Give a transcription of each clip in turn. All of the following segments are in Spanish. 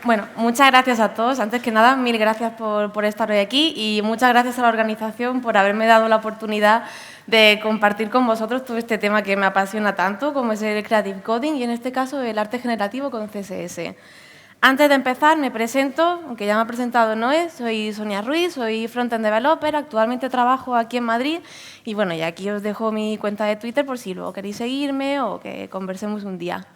Bueno, muchas gracias a todos. Antes que nada, mil gracias por estar hoy aquí y muchas gracias a la organización por haberme dado la oportunidad de compartir con vosotros todo este tema que me apasiona tanto, como es el Creative Coding y, en este caso, el arte generativo con CSS. Antes de empezar, me presento, aunque ya me ha presentado Noé, soy Sonia Ruiz, soy Frontend Developer, actualmente trabajo aquí en Madrid y, bueno, y aquí os dejo mi cuenta de Twitter por si luego queréis seguirme o que conversemos un día.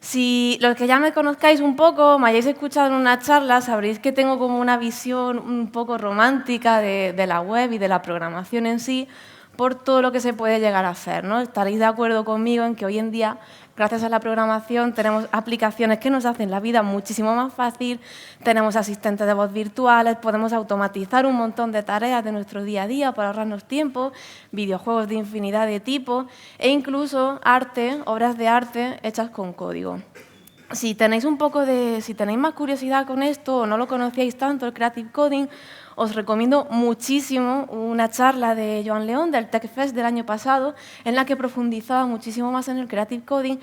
Si los que ya me conozcáis un poco, me hayáis escuchado en una charla, sabréis que tengo como una visión un poco romántica de la web y de la programación en sí, por todo lo que se puede llegar a hacer, ¿no? Estaréis de acuerdo conmigo en que hoy en día, gracias a la programación, tenemos aplicaciones que nos hacen la vida muchísimo más fácil, tenemos asistentes de voz virtuales, podemos automatizar un montón de tareas de nuestro día a día para ahorrarnos tiempo, videojuegos de infinidad de tipos e incluso arte, obras de arte hechas con código. Si tenéis más curiosidad con esto o no lo conocíais tanto, el Creative Coding, os recomiendo muchísimo una charla de Joan León del TechFest del año pasado, en la que profundizaba muchísimo más en el Creative Coding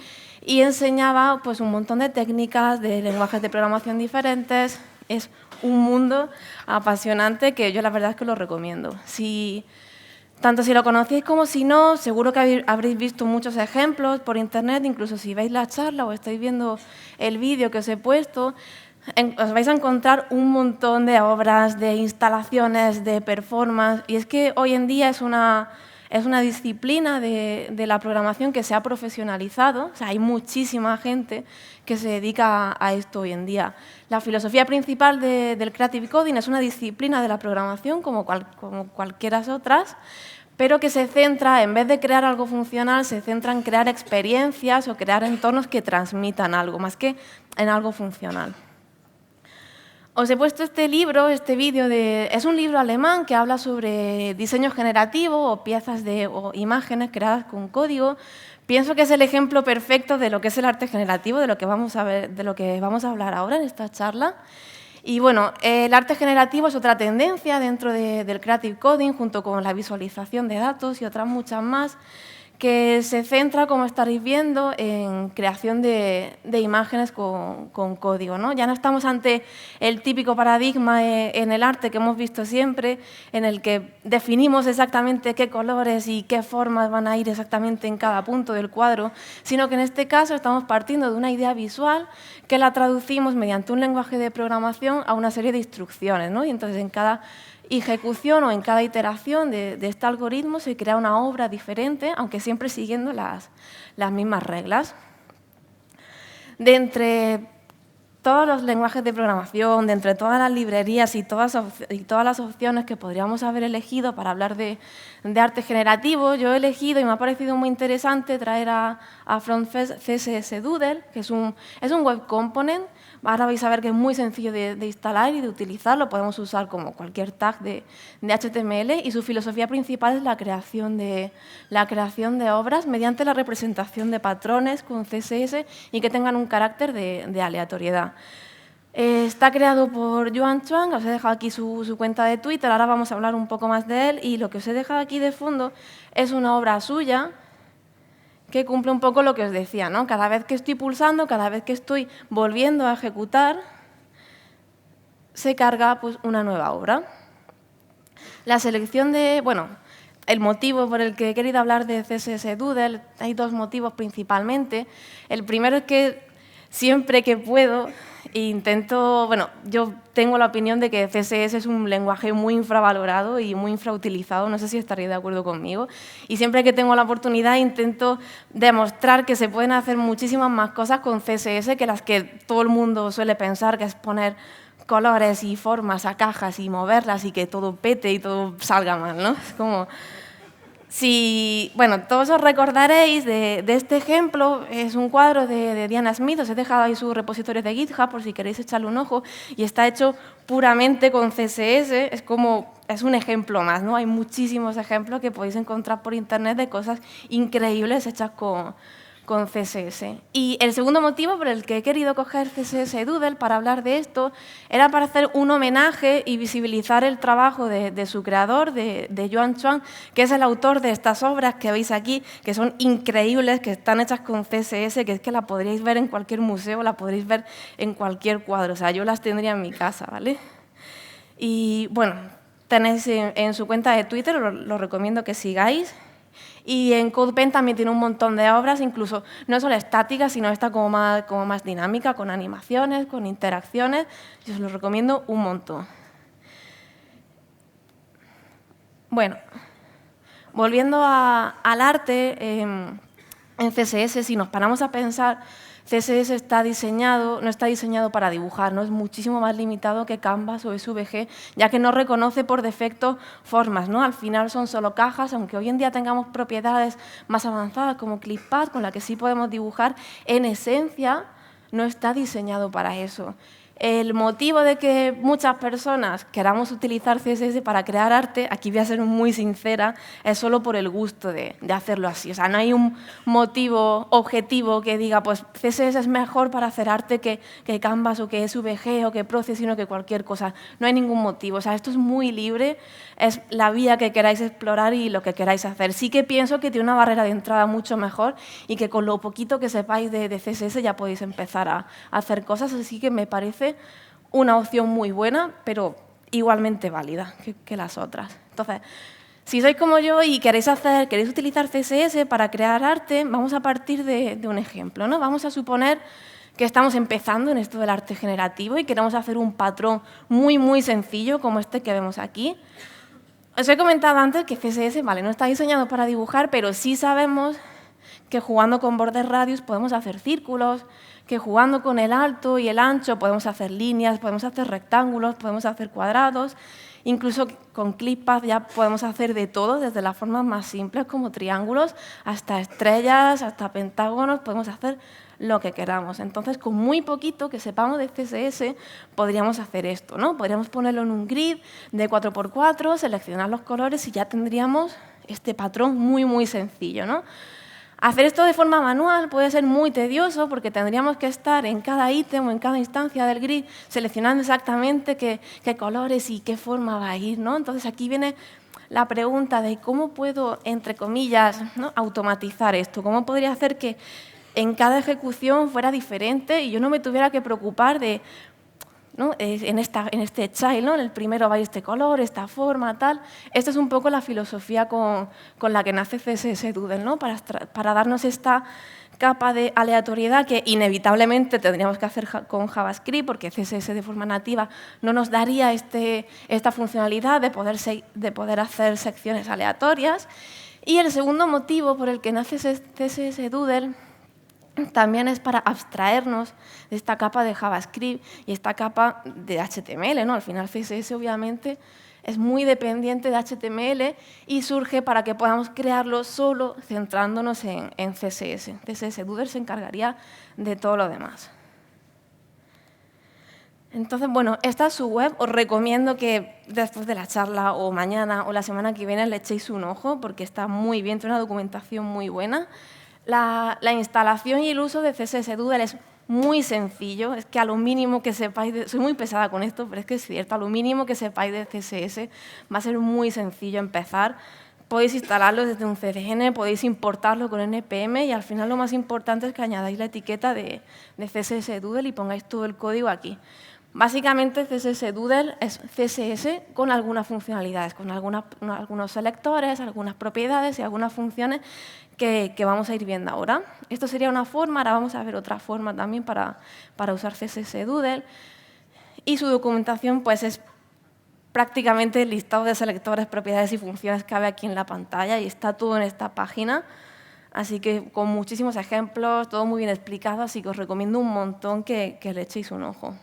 y enseñaba pues, un montón de técnicas, de lenguajes de programación diferentes. Es un mundo apasionante que yo la verdad es que lo recomiendo. Tanto si lo conocéis como si no, seguro que habréis visto muchos ejemplos por internet, incluso si veis la charla o estáis viendo el vídeo que os he puesto, os vais a encontrar un montón de obras, de instalaciones, de performance, y es que hoy en día es una disciplina de la programación que se ha profesionalizado, o sea, hay muchísima gente que se dedica a esto hoy en día. La filosofía principal del Creative Coding es una disciplina de la programación como cualquiera otras, pero que se centra, en vez de crear algo funcional, se centra en crear experiencias o crear entornos que transmitan algo, más que en algo funcional. Os he puesto este vídeo, es un libro alemán que habla sobre diseño generativo o piezas o imágenes creadas con código. Pienso que es el ejemplo perfecto de lo que es el arte generativo, de lo que vamos a hablar ahora en esta charla. Y bueno, el arte generativo es otra tendencia dentro del Creative Coding, junto con la visualización de datos y otras muchas más, que se centra, como estaréis viendo, en creación de imágenes con código, ¿no? Ya no estamos ante el típico paradigma en el arte que hemos visto siempre, en el que definimos exactamente qué colores y qué formas van a ir exactamente en cada punto del cuadro, sino que en este caso estamos partiendo de una idea visual que la traducimos mediante un lenguaje de programación a una serie de instrucciones, ¿no? Y entonces en cada ejecución o en cada iteración de este algoritmo se crea una obra diferente, aunque siempre siguiendo las mismas reglas. De entre todos los lenguajes de programación, de entre todas las librerías y todas las opciones que podríamos haber elegido para hablar de arte generativo, yo he elegido, y me ha parecido muy interesante, traer a FrontFest CSS Doodle, que es un web component. Ahora vais a ver que es muy sencillo de instalar y de utilizar, lo podemos usar como cualquier tag de HTML, y su filosofía principal es la creación de obras mediante la representación de patrones con CSS y que tengan un carácter de aleatoriedad. Está creado por Yuan Chuang, os he dejado aquí su cuenta de Twitter, ahora vamos a hablar un poco más de él, y lo que os he dejado aquí de fondo es una obra suya que cumple un poco lo que os decía, ¿no? Cada vez que estoy pulsando, cada vez que estoy volviendo a ejecutar, se carga pues, una nueva obra. La selección el motivo por el que he querido hablar de CSS Doodle, hay dos motivos principalmente. El primero es que siempre que puedo yo tengo la opinión de que CSS es un lenguaje muy infravalorado y muy infrautilizado, no sé si estaréis de acuerdo conmigo, y siempre que tengo la oportunidad intento demostrar que se pueden hacer muchísimas más cosas con CSS que las que todo el mundo suele pensar, que es poner colores y formas a cajas y moverlas y que todo pete y todo salga mal, ¿no? Es como... todos os recordaréis de este ejemplo, es un cuadro de Diana Smith, os he dejado ahí su repositorio de GitHub por si queréis echarle un ojo, y está hecho puramente con CSS, es un ejemplo más, ¿no? Hay muchísimos ejemplos que podéis encontrar por internet de cosas increíbles hechas con con CSS. Y el segundo motivo por el que he querido coger CSS Doodle para hablar de esto era para hacer un homenaje y visibilizar el trabajo de su creador, de Yuan Chuan, que es el autor de estas obras que veis aquí, que son increíbles, que están hechas con CSS, que es que la podríais ver en cualquier museo, la podréis ver en cualquier cuadro. O sea, yo las tendría en mi casa, ¿vale? Y bueno, tenéis en su cuenta de Twitter, lo recomiendo que sigáis. Y en CodePen también tiene un montón de obras, incluso no solo estáticas, sino esta como más dinámica, con animaciones, con interacciones. Yo os lo recomiendo un montón. Bueno, volviendo al arte, en CSS, si nos paramos a pensar, CSS no está diseñado para dibujar, ¿no? Es muchísimo más limitado que Canvas o SVG, ya que no reconoce por defecto formas, ¿no? Al final son solo cajas, aunque hoy en día tengamos propiedades más avanzadas como ClipPad, con la que sí podemos dibujar, en esencia no está diseñado para eso. El motivo de que muchas personas queramos utilizar CSS para crear arte, aquí voy a ser muy sincera, es solo por el gusto de hacerlo así. O sea, no hay un motivo objetivo que diga, pues CSS es mejor para hacer arte que Canvas o que SVG o que Process, sino que cualquier cosa. No hay ningún motivo. O sea, esto es muy libre, es la vía que queráis explorar y lo que queráis hacer. Sí que pienso que tiene una barrera de entrada mucho mejor y que con lo poquito que sepáis de CSS ya podéis empezar a hacer cosas, así que me parece una opción muy buena, pero igualmente válida que las otras. Entonces, si sois como yo y queréis utilizar CSS para crear arte, vamos a partir de un ejemplo, ¿no? Vamos a suponer que estamos empezando en esto del arte generativo y queremos hacer un patrón muy, muy sencillo, como este que vemos aquí. Os he comentado antes que CSS, vale, no está diseñado para dibujar, pero sí sabemos que jugando con bordes radius podemos hacer círculos, que jugando con el alto y el ancho podemos hacer líneas, podemos hacer rectángulos, podemos hacer cuadrados, incluso con ClipPad ya podemos hacer de todo, desde las formas más simples como triángulos hasta estrellas, hasta pentágonos, podemos hacer lo que queramos. Entonces, con muy poquito que sepamos de CSS, podríamos hacer esto, ¿no? Podríamos ponerlo en un grid de 4×4, seleccionar los colores y ya tendríamos este patrón muy, muy sencillo, ¿no? Hacer esto de forma manual puede ser muy tedioso porque tendríamos que estar en cada ítem o en cada instancia del grid seleccionando exactamente qué colores y qué forma va a ir, ¿no? Entonces, aquí viene la pregunta de cómo puedo, entre comillas, ¿no?, automatizar esto. ¿Cómo podría hacer que en cada ejecución fuera diferente y yo no me tuviera que preocupar de, ¿no?, en este child, ¿no?, en el primero va este color, esta forma, tal? Esta es un poco la filosofía con la que nace CSS Doodle, ¿no?, para darnos esta capa de aleatoriedad que inevitablemente tendríamos que hacer con JavaScript, porque CSS de forma nativa no nos daría esta funcionalidad de poder hacer secciones aleatorias. Y el segundo motivo por el que nace CSS Doodle también es para abstraernos de esta capa de JavaScript y esta capa de HTML, ¿no? Al final CSS obviamente es muy dependiente de HTML y surge para que podamos crearlo solo centrándonos en CSS. CSS Doodle se encargaría de todo lo demás. Entonces, bueno, esta es su web. Os recomiendo que después de la charla o mañana o la semana que viene le echéis un ojo porque está muy bien, tiene una documentación muy buena. La instalación y el uso de CSS Doodle es muy sencillo, es que a lo mínimo que sepáis, soy muy pesada con esto, pero es que es cierto, a lo mínimo que sepáis de CSS va a ser muy sencillo empezar. Podéis instalarlo desde un CDN, podéis importarlo con NPM y al final lo más importante es que añadáis la etiqueta de CSS Doodle y pongáis todo el código aquí. Básicamente, CSS Doodle es CSS con algunas funcionalidades, con algunos selectores, algunas propiedades y algunas funciones que vamos a ir viendo ahora. Esto sería una forma, ahora vamos a ver otra forma también para usar CSS Doodle. Y su documentación pues, es prácticamente el listado de selectores, propiedades y funciones que hay aquí en la pantalla y está todo en esta página. Así que con muchísimos ejemplos, todo muy bien explicado, así que os recomiendo un montón que le echéis un ojo.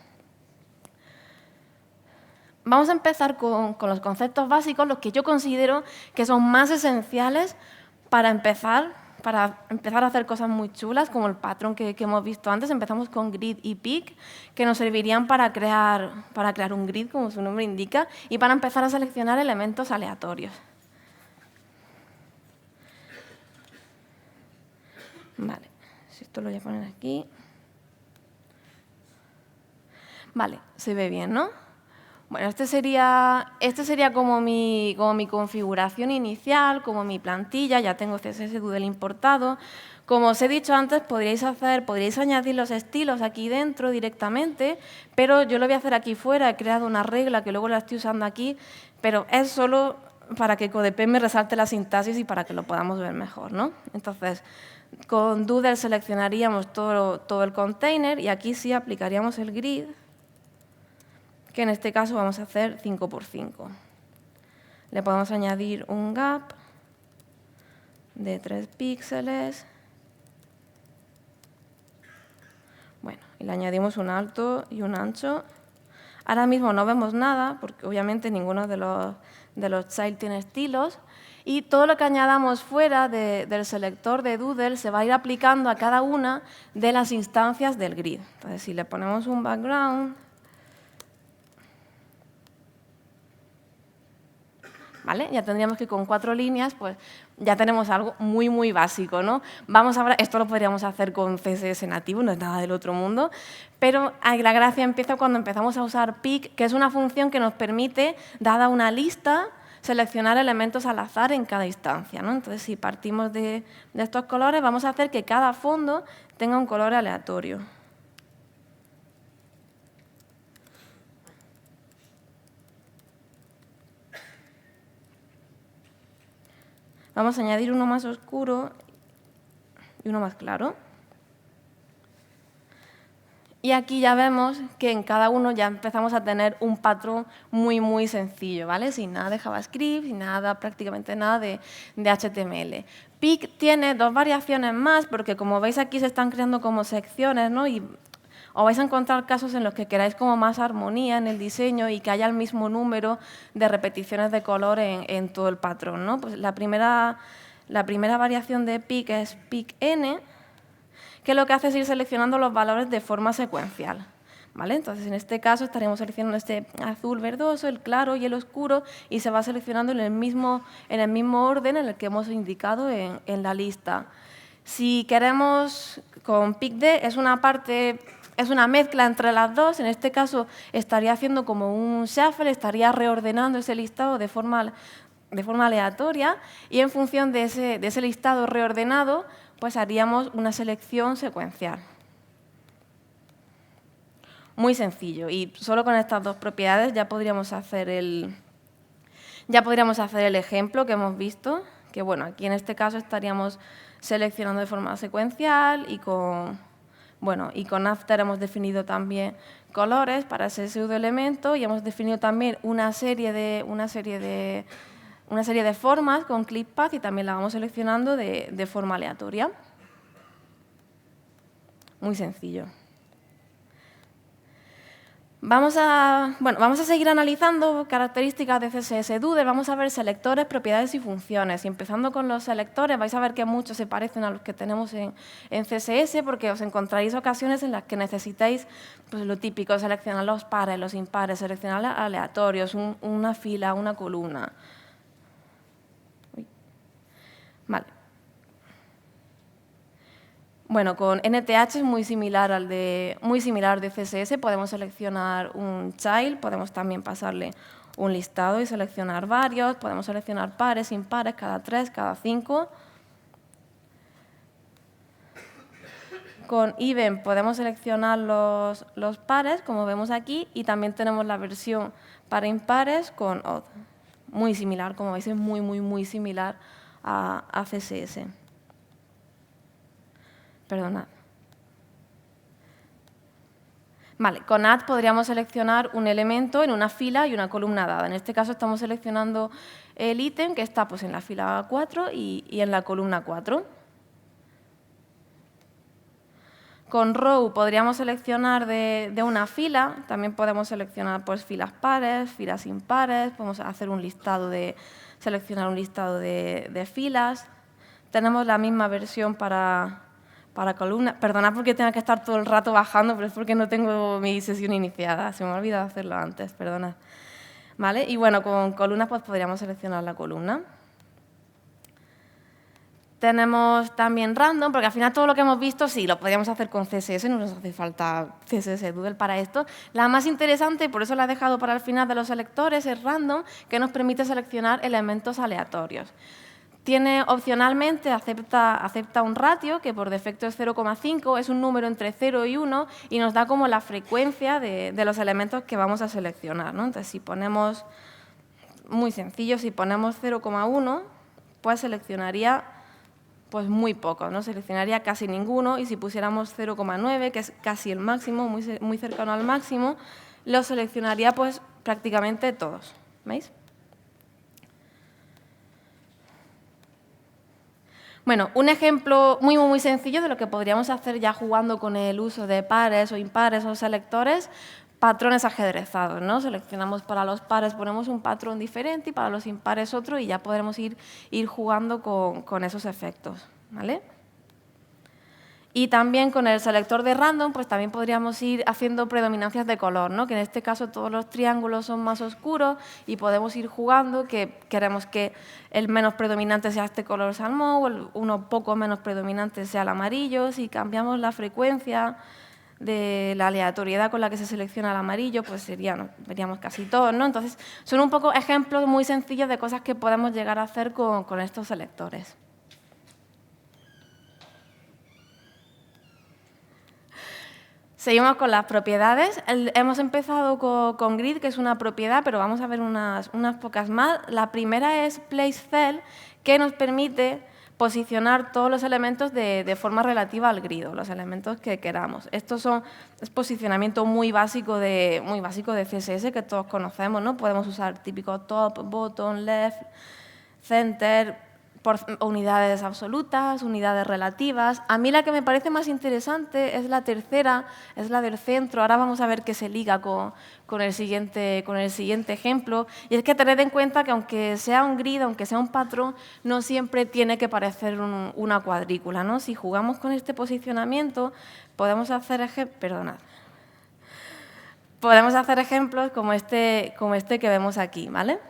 Vamos a empezar con los conceptos básicos, los que yo considero que son más esenciales para empezar a hacer cosas muy chulas, como el patrón que hemos visto antes. Empezamos con grid y pick, que nos servirían para crear un grid, como su nombre indica, y para empezar a seleccionar elementos aleatorios. Vale. Si esto lo voy a poner aquí. Vale, se ve bien, ¿no? Bueno, este sería como mi configuración inicial, como mi plantilla. Ya tengo CSS Doodle importado. Como os he dicho antes, podríais añadir los estilos aquí dentro directamente, pero yo lo voy a hacer aquí fuera. He creado una regla que luego la estoy usando aquí, pero es solo para que Codepen me resalte la sintaxis y para que lo podamos ver mejor, ¿no? Entonces, con Doodle seleccionaríamos todo el container y aquí sí aplicaríamos el grid, que en este caso vamos a hacer 5 por 5. Le podemos añadir un gap de 3 píxeles. Bueno, y le añadimos un alto y un ancho. Ahora mismo no vemos nada, porque obviamente ninguno de los child tiene estilos. Y todo lo que añadamos fuera del selector de Doodle se va a ir aplicando a cada una de las instancias del grid. Entonces, si le ponemos un background, ¿vale? Ya tendríamos que con 4 líneas, pues ya tenemos algo muy, muy básico, ¿no? Vamos a ver, esto lo podríamos hacer con CSS nativo, no es nada del otro mundo, pero la gracia empieza cuando empezamos a usar pick, que es una función que nos permite, dada una lista, seleccionar elementos al azar en cada instancia, ¿no? Entonces, si partimos de estos colores, vamos a hacer que cada fondo tenga un color aleatorio. Vamos a añadir uno más oscuro y uno más claro. Y aquí ya vemos que en cada uno ya empezamos a tener un patrón muy, muy sencillo, ¿vale? Sin nada de JavaScript, sin nada, prácticamente nada de HTML. Pick tiene 2 variaciones más, porque como veis aquí se están creando como secciones, ¿no? Y os vais a encontrar casos en los que queráis como más armonía en el diseño y que haya el mismo número de repeticiones de color en todo el patrón, ¿no? Pues la primera variación de pick es pick n, que lo que hace es ir seleccionando los valores de forma secuencial, ¿vale? Entonces, en este caso estaríamos seleccionando este azul verdoso, el claro y el oscuro, y se va seleccionando en el mismo orden en el que hemos indicado en la lista. Si queremos, con PICD es una mezcla entre las dos. En este caso estaría haciendo como un shuffle, estaría reordenando ese listado de forma aleatoria, y en función de ese listado reordenado, pues haríamos una selección secuencial. Muy sencillo, y solo con estas 2 propiedades ya podríamos hacer el ejemplo que hemos visto, que bueno, aquí en este caso estaríamos seleccionando de forma secuencial y con after hemos definido también colores para ese pseudoelemento y hemos definido también una serie de formas con ClickPath y también la vamos seleccionando de forma aleatoria. Muy sencillo. Vamos a seguir analizando características de CSS Doodle. Vamos a ver selectores, propiedades y funciones. Y empezando con los selectores, vais a ver que muchos se parecen a los que tenemos en CSS, porque os encontraréis ocasiones en las que necesitáis, pues, lo típico, seleccionar los pares, los impares, seleccionar aleatorios, una fila, una columna. Vale. Bueno, con NTH es muy similar al de CSS. Podemos seleccionar un child, podemos también pasarle un listado y seleccionar varios. Podemos seleccionar pares, impares, cada 3, cada 5. Con even podemos seleccionar los pares, como vemos aquí, y también tenemos la versión para impares con odd. Muy similar, como veis, es muy, muy, muy similar a CSS. Perdonad. Vale, con add podríamos seleccionar un elemento en una fila y una columna dada. En este caso estamos seleccionando el ítem que está, pues, en la fila 4 y en la columna 4. Con row podríamos seleccionar de una fila, también podemos seleccionar, pues, filas pares, filas impares, podemos hacer seleccionar un listado de filas. Tenemos la misma versión para columnas. Perdonad porque tenga que estar todo el rato bajando, pero es porque no tengo mi sesión iniciada. Se me ha olvidado hacerlo antes, perdonad. ¿Vale? Y bueno, con columnas pues podríamos seleccionar la columna. Tenemos también random, porque al final todo lo que hemos visto sí, lo podríamos hacer con CSS, no nos hace falta CSS Doodle para esto. La más interesante, y por eso la he dejado para el final de los selectores, es random, que nos permite seleccionar elementos aleatorios. Tiene opcionalmente, acepta un ratio, que por defecto es 0,5, es un número entre 0 y 1, y nos da como la frecuencia de los elementos que vamos a seleccionar, ¿no? Entonces, si ponemos, muy sencillo, si ponemos 0,1, pues seleccionaría pues muy poco, ¿no? Seleccionaría casi ninguno, y si pusiéramos 0,9, que es casi el máximo, muy cercano al máximo, lo seleccionaría pues prácticamente todos. ¿Veis? Bueno, un ejemplo muy sencillo de lo que podríamos hacer ya jugando con el uso de pares o impares o selectores, patrones ajedrezados, ¿no? Seleccionamos para los pares, ponemos un patrón diferente y para los impares otro, y ya podremos ir jugando con esos efectos, ¿vale? Y también con el selector de random, pues también podríamos ir haciendo predominancias de color, ¿no? Que en este caso todos los triángulos son más oscuros y podemos ir jugando, que queremos que el menos predominante sea este color salmón o uno poco menos predominante sea el amarillo. Si cambiamos la frecuencia de la aleatoriedad con la que se selecciona el amarillo, pues veríamos casi todos, ¿no? Entonces, son un poco ejemplos muy sencillos de cosas que podemos llegar a hacer con estos selectores. Seguimos con las propiedades. Hemos empezado con grid, que es una propiedad, pero vamos a ver unas pocas más. La primera es place cell, que nos permite posicionar todos los elementos de forma relativa al grid, o los elementos que queramos. Esto es posicionamiento muy básico de CSS, que todos conocemos, ¿no? Podemos usar típico top, bottom, left, center, por unidades absolutas, unidades relativas. A mí la que me parece más interesante es la tercera, es la del centro. Ahora vamos a ver qué se liga con el siguiente ejemplo. Y es que tened en cuenta que aunque sea un grid, aunque sea un patrón, no siempre tiene que parecer una cuadrícula, ¿no? Si jugamos con este posicionamiento, podemos hacer ejemplos como este que vemos aquí, ¿vale?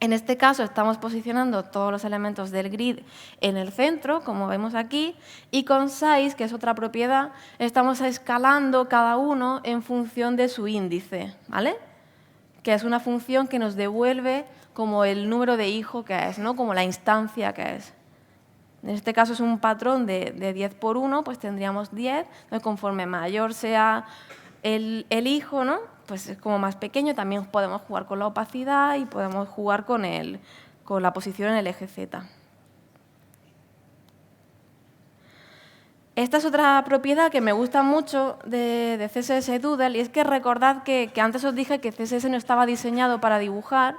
En este caso estamos posicionando todos los elementos del grid en el centro, como vemos aquí, y con size, que es otra propiedad, estamos escalando cada uno en función de su índice, ¿vale? Que es una función que nos devuelve como el número de hijo que es, ¿no? Como la instancia que es. En este caso es un patrón de 10 por 1, pues tendríamos 10, entonces conforme mayor sea el hijo, ¿no? Pues es como más pequeño. También podemos jugar con la opacidad y podemos jugar con la posición en el eje Z. Esta es otra propiedad que me gusta mucho de CSS Doodle, y es que recordad que antes os dije que CSS no estaba diseñado para dibujar,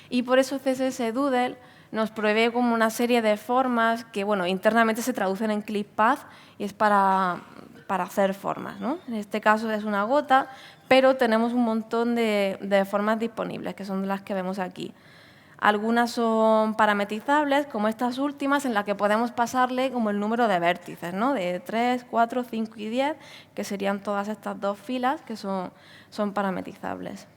y por eso CSS Doodle nos provee como una serie de formas que, bueno, internamente se traducen en ClickPath y es para hacer formas, ¿no? En este caso es una gota, pero tenemos un montón de formas disponibles, que son las que vemos aquí. Algunas son parametrizables, como estas últimas, en las que podemos pasarle como el número de vértices, ¿no? De 3, 4, 5 y 10, que serían todas estas dos filas que son parametrizables.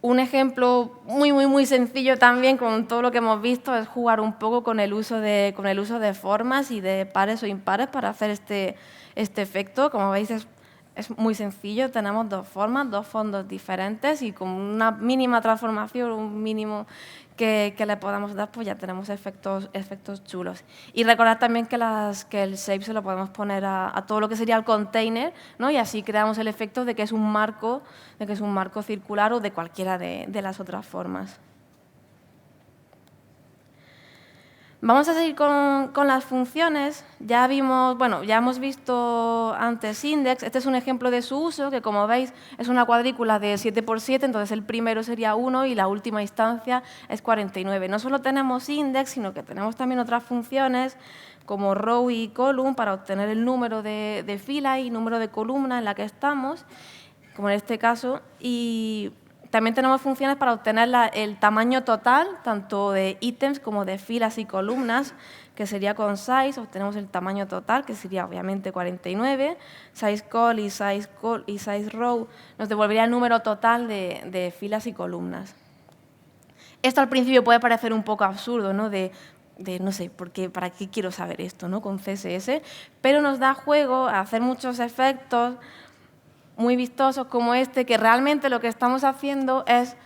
Un ejemplo muy sencillo también, con todo lo que hemos visto, es jugar un poco con el uso de formas y de pares o impares para hacer este efecto. Como veis, es muy sencillo. Tenemos dos formas, dos fondos diferentes, y con una mínima transformación, un mínimo que le podamos dar, pues ya tenemos efectos chulos. Y recordad también que el shape se lo podemos poner a todo lo que sería el container, ¿no? Y así creamos el efecto de que es un marco circular o de cualquiera de las otras formas. Vamos a seguir con las funciones. Ya hemos visto antes index. Este es un ejemplo de su uso, que como veis es una cuadrícula de 7 por 7, entonces el primero sería 1 y la última instancia es 49. No solo tenemos index, sino que tenemos también otras funciones como row y column para obtener el número de fila y número de columna en la que estamos, como en este caso, y también tenemos funciones para obtener el tamaño total, tanto de ítems como de filas y columnas, que sería con size. Obtenemos el tamaño total, que sería obviamente 49. Size call y size row nos devolvería el número total de filas y columnas. Esto al principio puede parecer un poco absurdo, ¿no? De no sé, ¿para qué quiero saber esto, ¿no? Con CSS, pero nos da juego a hacer muchos efectos muy vistosos como este, que realmente lo que estamos haciendo es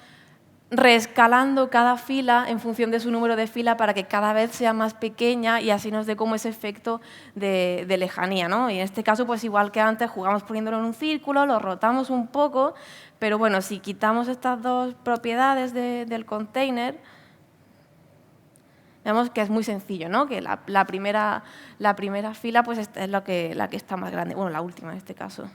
reescalando cada fila en función de su número de fila para que cada vez sea más pequeña y así nos dé como ese efecto de lejanía, ¿no? Y en este caso, pues igual que antes, jugamos poniéndolo en un círculo, lo rotamos un poco, pero bueno, si quitamos estas dos propiedades del container, vemos que es muy sencillo, ¿no? Que la primera fila pues, es la que está más grande, bueno, la última en este caso.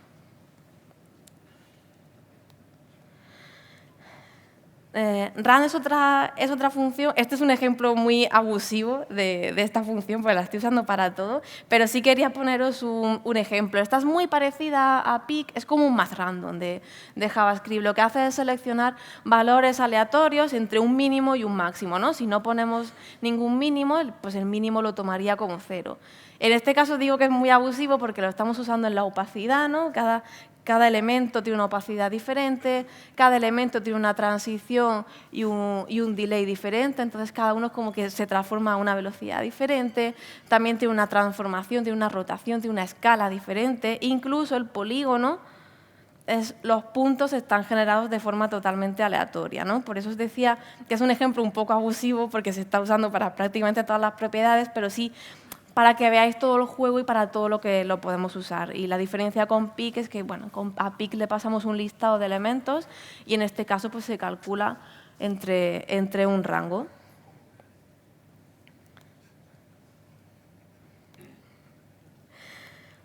Run es otra función. Este es un ejemplo muy abusivo de esta función, porque la estoy usando para todo, pero sí quería poneros un ejemplo. Esta es muy parecida a pick, es como un math random de JavaScript. Lo que hace es seleccionar valores aleatorios entre un mínimo y un máximo, ¿no? Si no ponemos ningún mínimo, pues el mínimo lo tomaría como 0. En este caso digo que es muy abusivo porque lo estamos usando en la opacidad, ¿no? Cada elemento tiene una opacidad diferente, cada elemento tiene una transición y un delay diferente, entonces cada uno es como que se transforma a una velocidad diferente, también tiene una transformación, tiene una rotación, tiene una escala diferente, incluso el polígono, los puntos están generados de forma totalmente aleatoria, ¿no? Por eso os decía que es un ejemplo un poco abusivo porque se está usando para prácticamente todas las propiedades, pero sí para que veáis todo el juego y para todo lo que lo podemos usar. Y la diferencia con pick es que, bueno, a pick le pasamos un listado de elementos y en este caso pues, se calcula entre un rango.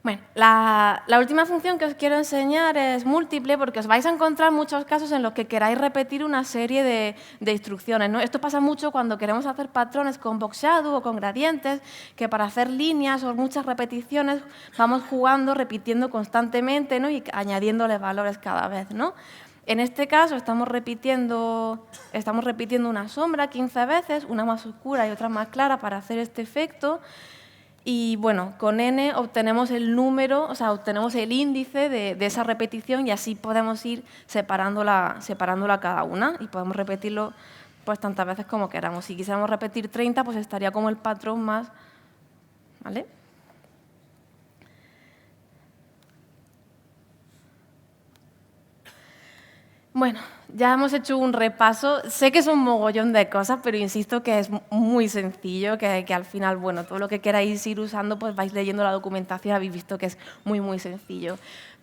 Bueno, la última función que os quiero enseñar es múltiple porque os vais a encontrar muchos casos en los que queráis repetir una serie de instrucciones, ¿no? Esto pasa mucho cuando queremos hacer patrones con box shadow o con gradientes, que para hacer líneas o muchas repeticiones vamos jugando, repitiendo constantemente, ¿no? Y añadiéndole valores cada vez, ¿no? En este caso estamos repitiendo una sombra 15 veces, una más oscura y otra más clara para hacer este efecto. Y bueno, con n obtenemos el número, o sea, obtenemos el índice de esa repetición y así podemos ir separándola cada una y podemos repetirlo pues tantas veces como queramos. Si quisiéramos repetir 30, pues estaría como el patrón más, ¿vale? Bueno, ya hemos hecho un repaso. Sé que es un mogollón de cosas, pero insisto que es muy sencillo, que al final, bueno, todo lo que queráis ir usando, pues vais leyendo la documentación, habéis visto que es muy, muy sencillo.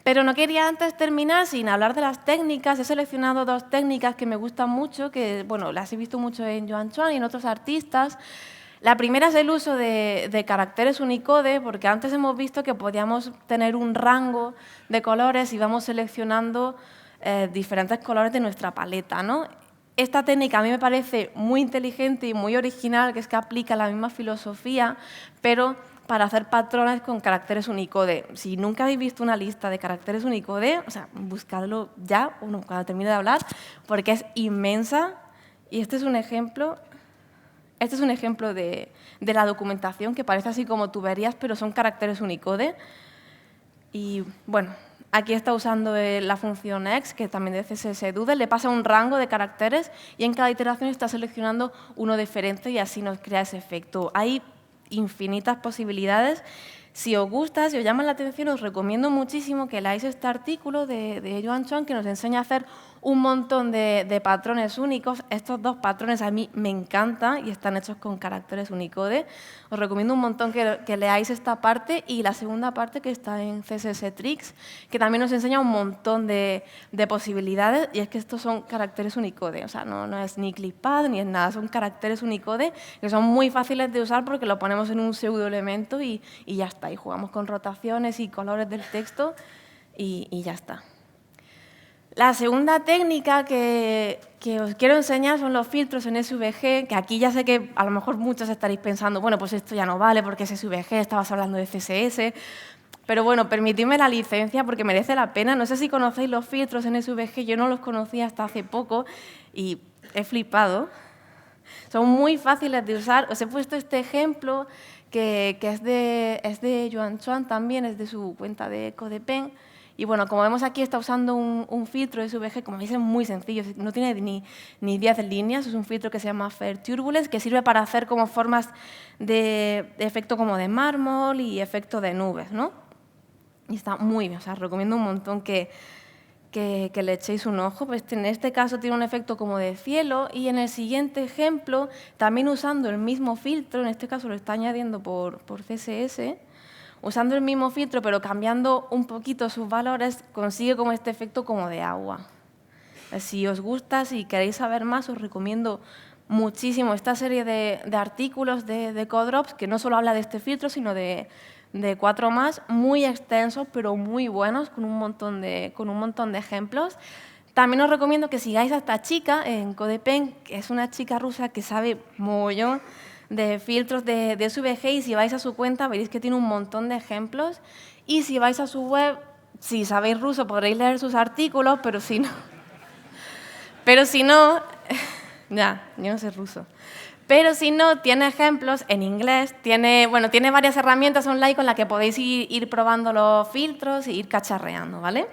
Pero no quería antes terminar sin hablar de las técnicas. He seleccionado dos técnicas que me gustan mucho, que, bueno, las he visto mucho en Joan Chuan y en otros artistas. La primera es el uso de caracteres Unicode, porque antes hemos visto que podíamos tener un rango de colores y vamos seleccionando diferentes colores de nuestra paleta, ¿no? Esta técnica a mí me parece muy inteligente y muy original, que es que aplica la misma filosofía, pero para hacer patrones con caracteres Unicode. Si nunca habéis visto una lista de caracteres Unicode, o sea, buscadlo ya, cuando termine de hablar, porque es inmensa. Y este es un ejemplo de la documentación, que parece así como tuberías, pero son caracteres Unicode. Y bueno, aquí está usando la función X, que también de CSS Doodle, le pasa un rango de caracteres y en cada iteración está seleccionando uno diferente y así nos crea ese efecto. Hay infinitas posibilidades. Si os gusta, si os llama la atención, os recomiendo muchísimo que leáis este artículo de Joan Chuan, que nos enseña a hacer un montón de patrones únicos. Estos dos patrones a mí me encantan y están hechos con caracteres Unicode. Os recomiendo un montón que leáis esta parte y la segunda parte que está en CSS Tricks, que también nos enseña un montón de posibilidades, y es que estos son caracteres Unicode, o sea, no es ni clippad ni es nada, son caracteres Unicode que son muy fáciles de usar porque lo ponemos en un pseudoelemento y ya está, y jugamos con rotaciones y colores del texto y ya está. La segunda técnica que os quiero enseñar son los filtros en SVG, que aquí ya sé que a lo mejor muchos estaréis pensando, bueno, pues esto ya no vale porque es SVG, estabas hablando de CSS, pero bueno, permitidme la licencia porque merece la pena. No sé si conocéis los filtros en SVG, yo no los conocía hasta hace poco y he flipado. Son muy fáciles de usar. Os he puesto este ejemplo que es de Joan Chuan también, es de su cuenta de CodePen. Y bueno, como vemos aquí, está usando un filtro de SVG, como veis es muy sencillo, no tiene ni 10 líneas, es un filtro que se llama Fair Turbulence, que sirve para hacer como formas de efecto como de mármol y efecto de nubes, ¿no? Y está muy bien, o sea, recomiendo un montón que le echéis un ojo. Pues en este caso tiene un efecto como de cielo y en el siguiente ejemplo, también usando el mismo filtro, en este caso lo está añadiendo por CSS, usando el mismo filtro pero cambiando un poquito sus valores, consigue como este efecto como de agua. Si os gusta, si queréis saber más, os recomiendo muchísimo esta serie de artículos de Codrops, que no solo habla de este filtro, sino de 4 más, muy extensos, pero muy buenos, con un montón de ejemplos. También os recomiendo que sigáis a esta chica en CodePen, que es una chica rusa que sabe mogollón de filtros de SVG, y si vais a su cuenta veréis que tiene un montón de ejemplos. Y si vais a su web, si sabéis ruso podréis leer sus artículos, pero si no, ya, yo no sé ruso. Pero si no, tiene ejemplos en inglés, tiene varias herramientas online con las que podéis ir probando los filtros e ir cacharreando, ¿vale?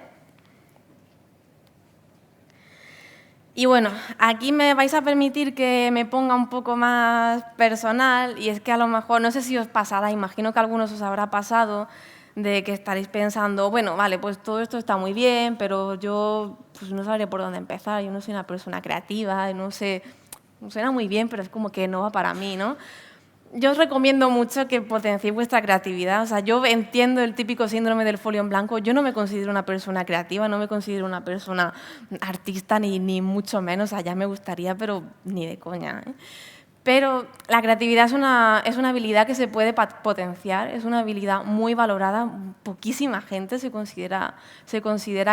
Y bueno, aquí me vais a permitir que me ponga un poco más personal, y es que a lo mejor, no sé si os pasará, imagino que a algunos os habrá pasado, de que estaréis pensando, bueno, vale, pues todo esto está muy bien, pero yo pues no sabría por dónde empezar, yo no soy una persona creativa, no sé, suena muy bien, pero es como que no va para mí, ¿no? Yo os recomiendo mucho que potenciéis vuestra creatividad. O sea, yo entiendo el típico síndrome del folio en blanco. Yo no me considero una persona creativa, no me considero una persona artista, ni mucho menos. Allá me gustaría, pero ni de coña, ¿eh? Pero la creatividad es una habilidad que se puede potenciar, es una habilidad muy valorada. Poquísima gente se considera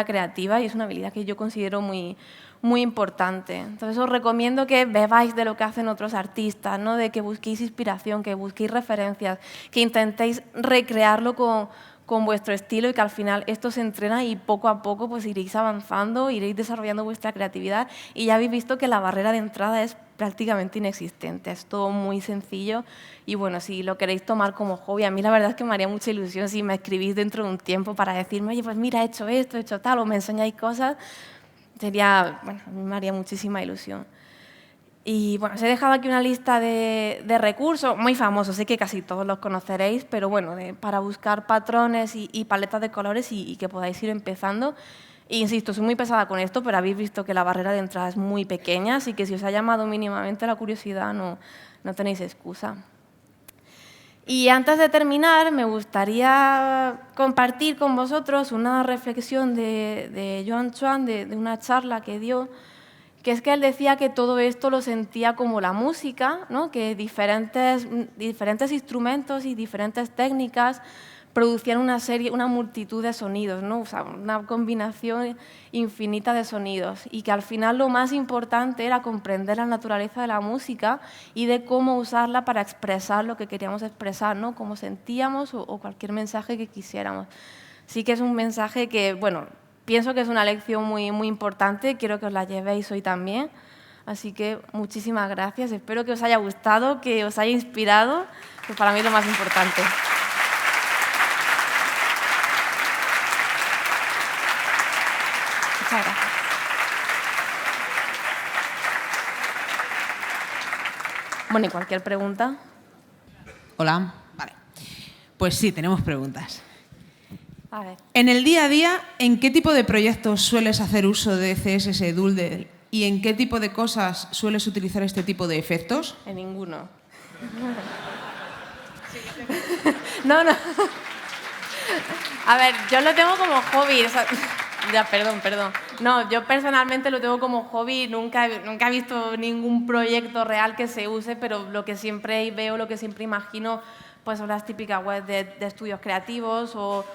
creativa y es una habilidad que yo considero muy importante. Entonces os recomiendo que bebáis de lo que hacen otros artistas, ¿no? De que busquéis inspiración, que busquéis referencias, que intentéis recrearlo con vuestro estilo, y que al final esto se entrena y poco a poco pues iréis avanzando, iréis desarrollando vuestra creatividad, y ya habéis visto que la barrera de entrada es prácticamente inexistente, es todo muy sencillo. Y bueno, si lo queréis tomar como hobby, a mí la verdad es que me haría mucha ilusión si me escribís dentro de un tiempo para decirme, oye, pues mira, he hecho esto, he hecho tal, o me enseñáis cosas. Sería, bueno, a mí me haría muchísima ilusión. Y bueno, os he dejado aquí una lista de recursos muy famosos, sé que casi todos los conoceréis, pero bueno, para buscar patrones y paletas de colores y que podáis ir empezando. E insisto, soy muy pesada con esto, pero habéis visto que la barrera de entrada es muy pequeña, así que si os ha llamado mínimamente la curiosidad, no tenéis excusa. Y antes de terminar, me gustaría compartir con vosotros una reflexión de Joan Chuan, de una charla que dio, que es que él decía que todo esto lo sentía como la música, ¿no? Que diferentes instrumentos y diferentes técnicas producían una multitud de sonidos, ¿no? O sea, una combinación infinita de sonidos, y que al final lo más importante era comprender la naturaleza de la música y de cómo usarla para expresar lo que queríamos expresar, ¿no? Cómo sentíamos o cualquier mensaje que quisiéramos. Sí que es un mensaje que, bueno, pienso que es una lección muy importante, quiero que os la llevéis hoy también. Así que muchísimas gracias, espero que os haya gustado, que os haya inspirado, que para mí es lo más importante. Muchas gracias. Bueno, ¿y cualquier pregunta? Hola. Vale. Pues sí, tenemos preguntas. A ver. En el día a día, ¿en qué tipo de proyectos sueles hacer uso de CSS Duldle y en qué tipo de cosas sueles utilizar este tipo de efectos? En ninguno. No. A ver, yo lo tengo como hobby. O sea, ya, perdón. No, yo personalmente lo tengo como hobby. Nunca he visto ningún proyecto real que se use, pero lo que siempre veo, lo que siempre imagino, pues son las típicas webs de estudios creativos o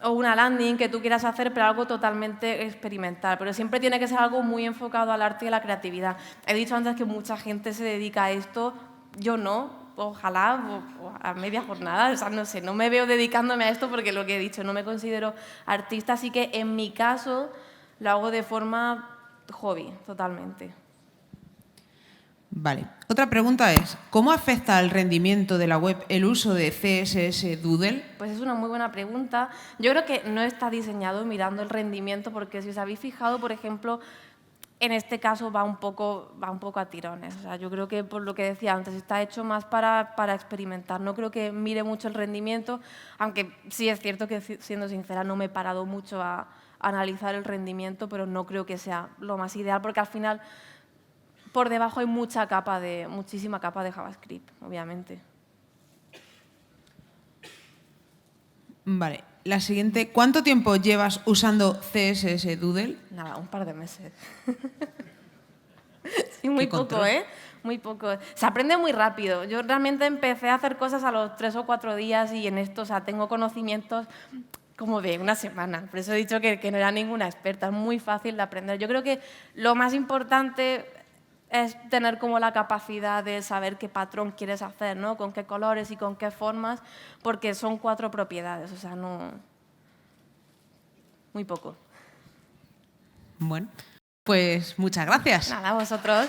una landing que tú quieras hacer, pero algo totalmente experimental. Pero siempre tiene que ser algo muy enfocado al arte y a la creatividad. He dicho antes que mucha gente se dedica a esto, yo no, ojalá, o a media jornada, o sea, no sé, no me veo dedicándome a esto porque lo que he dicho, no me considero artista, así que en mi caso lo hago de forma hobby, totalmente. Vale. Otra pregunta es, ¿cómo afecta al rendimiento de la web el uso de CSS Doodle? Pues es una muy buena pregunta. Yo creo que no está diseñado mirando el rendimiento, porque si os habéis fijado, por ejemplo, en este caso va un poco a tirones. O sea, yo creo que, por lo que decía antes, está hecho más para experimentar. No creo que mire mucho el rendimiento, aunque sí es cierto que, siendo sincera, no me he parado mucho a analizar el rendimiento, pero no creo que sea lo más ideal, porque al final por debajo hay muchísima capa de JavaScript, obviamente. Vale. La siguiente, ¿cuánto tiempo llevas usando CSS Doodle? Nada, un par de meses. Sí, muy poco, Muy poco. Se aprende muy rápido. Yo realmente empecé a hacer cosas a los 3 o 4 días y en esto, o sea, tengo conocimientos como de una semana. Por eso he dicho que no era ninguna experta. Es muy fácil de aprender. Yo creo que lo más importante es tener como la capacidad de saber qué patrón quieres hacer, ¿no? Con qué colores y con qué formas, porque son 4 propiedades, o sea, no... Muy poco. Bueno, pues muchas gracias. Nada, vosotros.